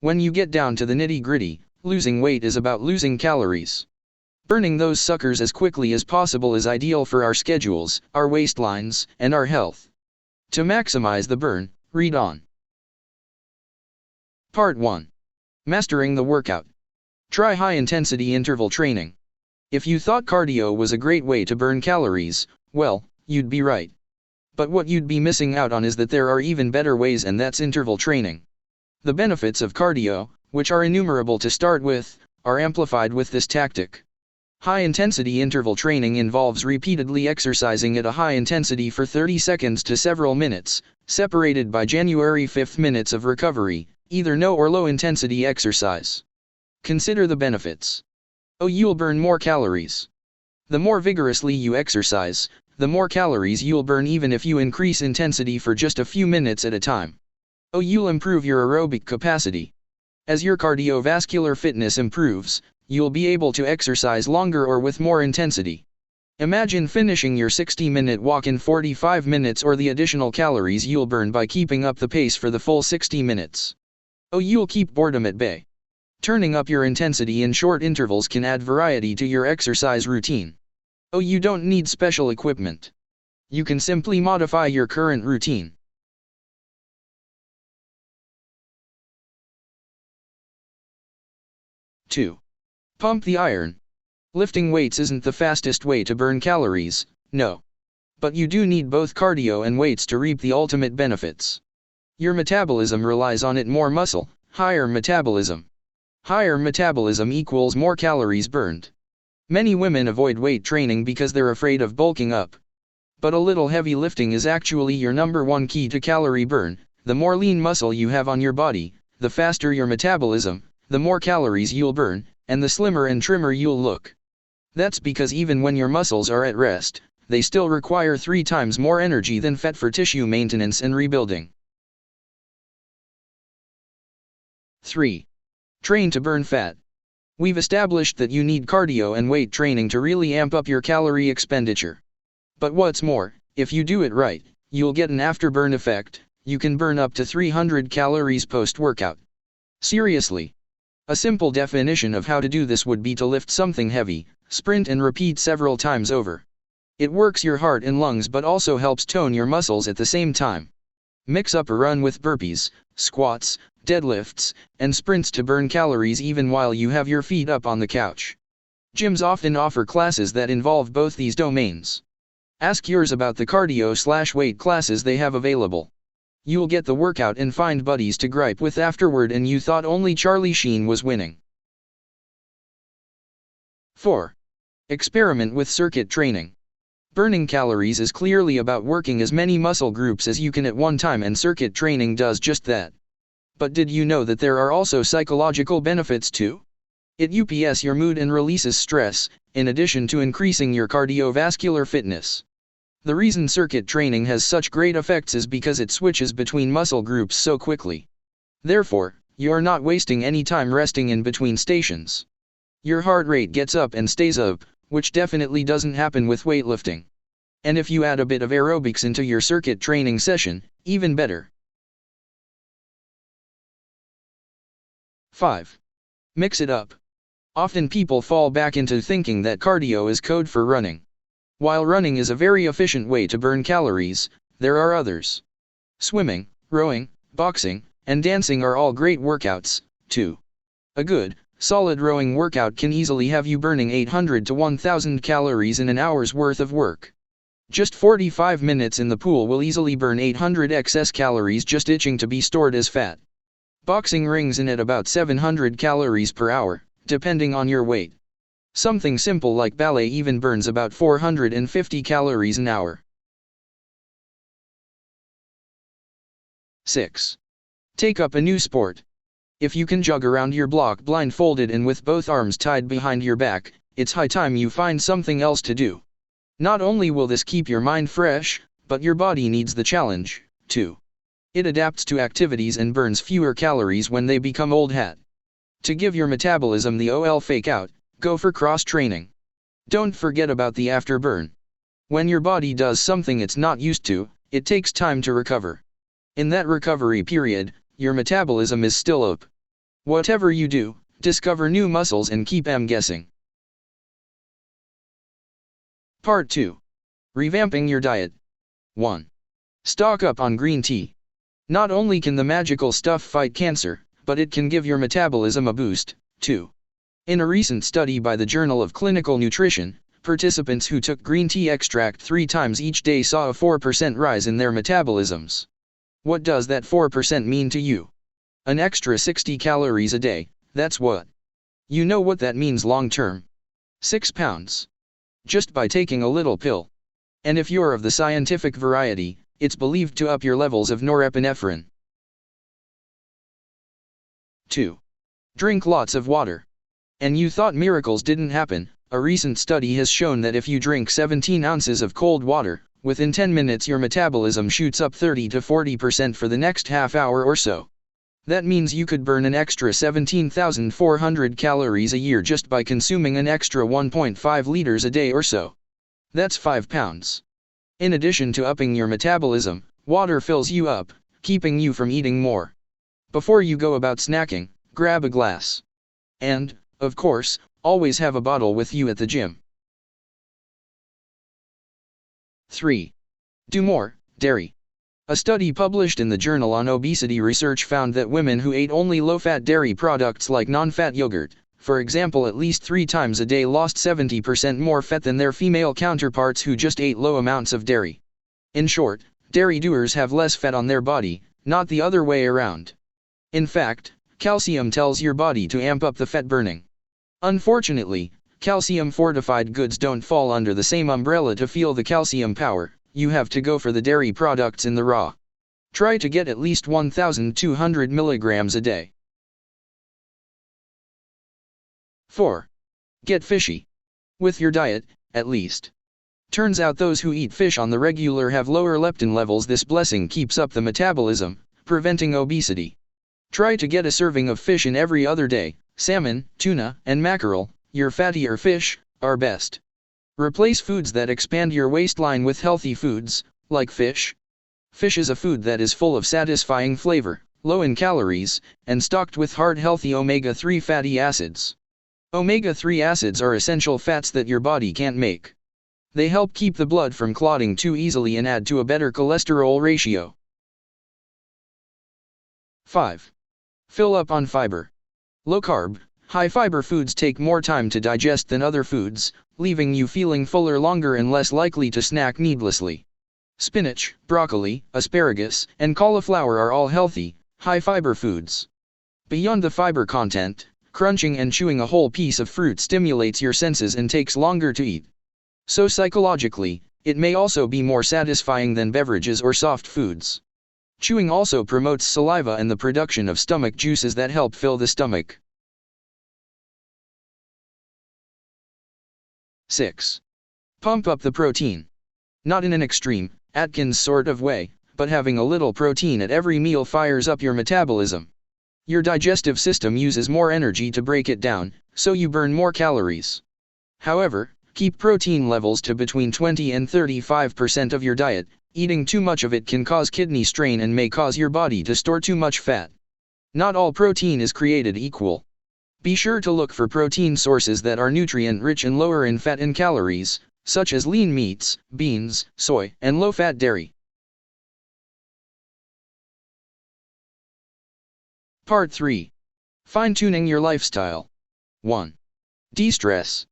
When you get down to the nitty-gritty, losing weight is about losing calories. Burning those suckers as quickly as possible is ideal for our schedules, our waistlines, and our health. To maximize the burn, read on. Part 1. Mastering the workout. Try high-intensity interval training. If you thought cardio was a great way to burn calories, well, you'd be right. But what you'd be missing out on is that there are even better ways, and that's interval training. The benefits of cardio, which are innumerable to start with, are amplified with this tactic. High-intensity interval training involves repeatedly exercising at a high intensity for 30 seconds to several minutes, separated by January 5 minutes of recovery, either no or low-intensity exercise. Consider the benefits. You'll burn more calories. The more vigorously you exercise, the more calories you'll burn even if you increase intensity for just a few minutes at a time. You'll improve your aerobic capacity. As your cardiovascular fitness improves, you'll be able to exercise longer or with more intensity. Imagine finishing your 60-minute walk in 45 minutes, or the additional calories you'll burn by keeping up the pace for the full 60 minutes. You'll keep boredom at bay. Turning up your intensity in short intervals can add variety to your exercise routine. You don't need special equipment. You can simply modify your current routine. Two. Pump the iron. Lifting weights isn't the fastest way to burn calories, no. But you do need both cardio and weights to reap the ultimate benefits. Your metabolism relies on it. More muscle, higher metabolism. Higher metabolism equals more calories burned. Many women avoid weight training because they're afraid of bulking up. But a little heavy lifting is actually your #1 key to calorie burn. The more lean muscle you have on your body, the faster your metabolism, the more calories you'll burn, and the slimmer and trimmer you'll look. That's because even when your muscles are at rest, they still require 3 times more energy than fat for tissue maintenance and rebuilding. 3. Train to burn fat. We've established that you need cardio and weight training to really amp up your calorie expenditure. But what's more, if you do it right, you'll get an afterburn effect. You can burn up to 300 calories post-workout. Seriously. A simple definition of how to do this would be to lift something heavy, sprint and repeat several times over. It works your heart and lungs but also helps tone your muscles at the same time. Mix up a run with burpees, squats, deadlifts, and sprints to burn calories even while you have your feet up on the couch. Gyms often offer classes that involve both these domains. Ask yours about the cardio/weight classes they have available. You'll get the workout and find buddies to gripe with afterward, and you thought only Charlie Sheen was winning. 4. Experiment with circuit training. Burning calories is clearly about working as many muscle groups as you can at one time, and circuit training does just that. But did you know that there are also psychological benefits too? It ups your mood and releases stress, in addition to increasing your cardiovascular fitness. The reason circuit training has such great effects is because it switches between muscle groups so quickly. Therefore, you're not wasting any time resting in between stations. Your heart rate gets up and stays up, which definitely doesn't happen with weightlifting. And if you add a bit of aerobics into your circuit training session, even better. 5. Mix it up. Often people fall back into thinking that cardio is code for running. While running is a very efficient way to burn calories, there are others. Swimming, rowing, boxing, and dancing are all great workouts, too. A good, solid rowing workout can easily have you burning 800 to 1000 calories in an hour's worth of work. Just 45 minutes in the pool will easily burn 800 excess calories just itching to be stored as fat. Boxing rings in at about 700 calories per hour, depending on your weight. Something simple like ballet even burns about 450 calories an hour. 6. Take up a new sport. If you can jog around your block blindfolded and with both arms tied behind your back, it's high time you find something else to do. Not only will this keep your mind fresh, but your body needs the challenge, too. It adapts to activities and burns fewer calories when they become old hat. To give your metabolism the fake out, go for cross-training. Don't forget about the afterburn. When your body does something it's not used to, it takes time to recover. In that recovery period, your metabolism is still up. Whatever you do, discover new muscles and keep em guessing. Part 2. Revamping your diet. 1. Stock up on green tea. Not only can the magical stuff fight cancer, but it can give your metabolism a boost, too. In a recent study by the Journal of Clinical Nutrition, participants who took green tea extract 3 times each day saw a 4% rise in their metabolisms. What does that 4% mean to you? An extra 60 calories a day, that's what. You know what that means long term. 6 pounds. Just by taking a little pill. And if you're of the scientific variety, it's believed to up your levels of norepinephrine. 2. Drink lots of water. And you thought miracles didn't happen? A recent study has shown that if you drink 17 ounces of cold water, within 10 minutes your metabolism shoots up 30 to 40% for the next half hour or so. That means you could burn an extra 17,400 calories a year just by consuming an extra 1.5 liters a day or so. That's 5 pounds. In addition to upping your metabolism, water fills you up, keeping you from eating more. Before you go about snacking, grab a glass. And, of course, always have a bottle with you at the gym. 3. Do more dairy. A study published in the Journal on Obesity Research found that women who ate only low-fat dairy products like non-fat yogurt, for example, at least 3 times a day lost 70% more fat than their female counterparts who just ate low amounts of dairy. In short, dairy doers have less fat on their body, not the other way around. In fact, calcium tells your body to amp up the fat burning. Unfortunately, calcium-fortified goods don't fall under the same umbrella to feel the calcium power. You have to go for the dairy products in the raw. Try to get at least 1,200 milligrams a day. 4. Get fishy. With your diet, at least. Turns out those who eat fish on the regular have lower leptin levels. This blessing keeps up the metabolism, preventing obesity. Try to get a serving of fish in every other day. Salmon, tuna, and mackerel, your fattier fish, are best. Replace foods that expand your waistline with healthy foods, like fish. Fish is a food that is full of satisfying flavor, low in calories, and stocked with hard healthy omega-3 fatty acids. Omega-3 acids are essential fats that your body can't make. They help keep the blood from clotting too easily and add to a better cholesterol ratio. 5. Fill up on fiber. Low-carb, high-fiber foods take more time to digest than other foods, leaving you feeling fuller longer and less likely to snack needlessly. Spinach, broccoli, asparagus, and cauliflower are all healthy, high-fiber foods. Beyond the fiber content, crunching and chewing a whole piece of fruit stimulates your senses and takes longer to eat. So psychologically, it may also be more satisfying than beverages or soft foods. Chewing also promotes saliva and the production of stomach juices that help fill the stomach. 6. Pump up the protein. Not in an extreme, Atkins sort of way, but having a little protein at every meal fires up your metabolism. Your digestive system uses more energy to break it down, so you burn more calories. However, keep protein levels to between 20 and 35% of your diet. Eating too much of it can cause kidney strain and may cause your body to store too much fat. Not all protein is created equal. Be sure to look for protein sources that are nutrient-rich and lower in fat and calories, such as lean meats, beans, soy, and low-fat dairy. Part 3. Fine-tuning your lifestyle. 1. Destress.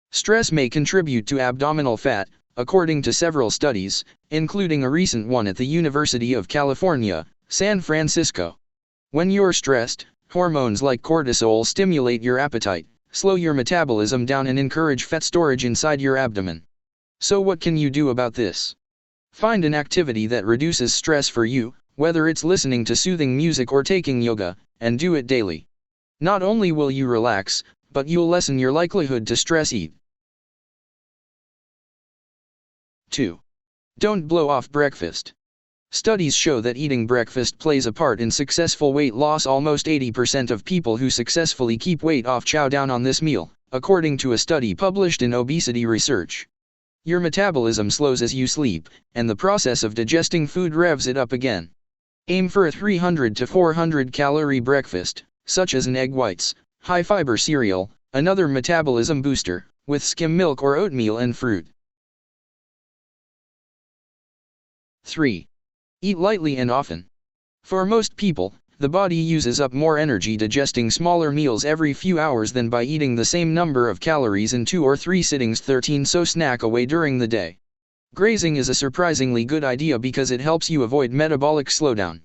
Stress may contribute to abdominal fat, according to several studies, including a recent one at the University of California, San Francisco. When you're stressed, hormones like cortisol stimulate your appetite, slow your metabolism down and encourage fat storage inside your abdomen. So what can you do about this? Find an activity that reduces stress for you, whether it's listening to soothing music or taking yoga, and do it daily. Not only will you relax, but you'll lessen your likelihood to stress eat. 2. Don't blow off breakfast. Studies show that eating breakfast plays a part in successful weight loss. Almost 80% of people who successfully keep weight off chow down on this meal, according to a study published in Obesity Research. Your metabolism slows as you sleep, and the process of digesting food revs it up again. Aim for a 300 to 400 calorie breakfast, such as an egg whites, high-fiber cereal, another metabolism booster, with skim milk or oatmeal and fruit. 3. Eat lightly and often. For most people, the body uses up more energy digesting smaller meals every few hours than by eating the same number of calories in 2 or 3 sittings. 13. So snack away during the day. Grazing is a surprisingly good idea because it helps you avoid metabolic slowdown.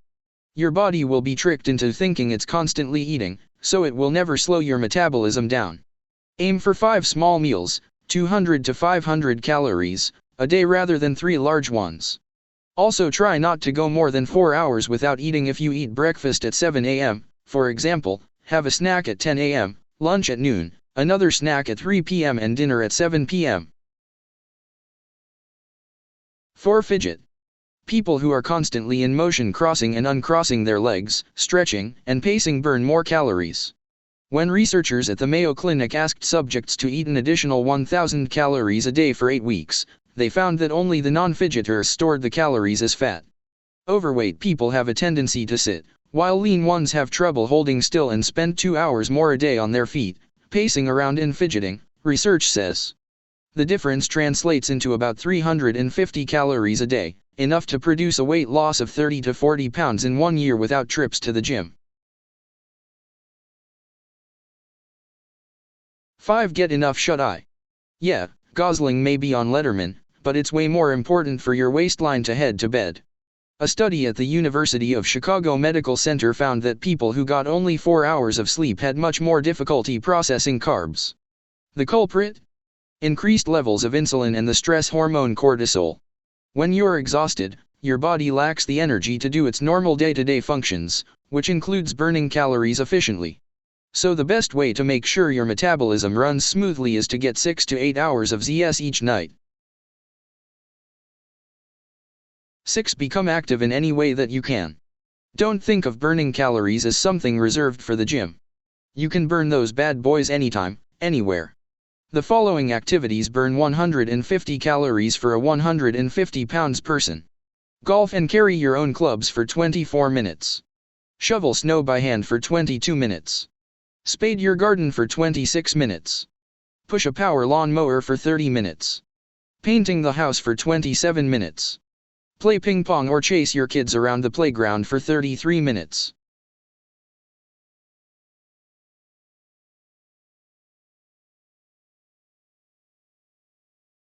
Your body will be tricked into thinking it's constantly eating, so it will never slow your metabolism down. Aim for 5 small meals, 200 to 500 calories, a day rather than 3 large ones. Also try not to go more than 4 hours without eating. If you eat breakfast at 7 a.m., for example, have a snack at 10 a.m., lunch at noon, another snack at 3 p.m. and dinner at 7 p.m. 4. Fidget. People who are constantly in motion crossing and uncrossing their legs, stretching, and pacing burn more calories. When researchers at the Mayo Clinic asked subjects to eat an additional 1,000 calories a day for 8 weeks, they found that only the non-fidgeters stored the calories as fat. Overweight people have a tendency to sit, while lean ones have trouble holding still and spend 2 hours more a day on their feet, pacing around and fidgeting, research says. The difference translates into about 350 calories a day, enough to produce a weight loss of 30 to 40 pounds in 1 year without trips to the gym. 5. Get enough shut-eye. Yeah, Gosling may be on Letterman, but it's way more important for your waistline to head to bed. A study at the University of Chicago Medical Center found that people who got only 4 hours of sleep had much more difficulty processing carbs. The culprit? Increased levels of insulin and the stress hormone cortisol. When you're exhausted, your body lacks the energy to do its normal day-to-day functions, which includes burning calories efficiently. So the best way to make sure your metabolism runs smoothly is to get 6 to 8 hours of ZS each night. 6. Become active in any way that you can. Don't think of burning calories as something reserved for the gym. You can burn those bad boys anytime, anywhere. The following activities burn 150 calories for a 150 pounds person. Golf and carry your own clubs for 24 minutes. Shovel snow by hand for 22 minutes. Spade your garden for 26 minutes. Push a power lawn mower for 30 minutes. Painting the house for 27 minutes. Play ping pong or chase your kids around the playground for 33 minutes.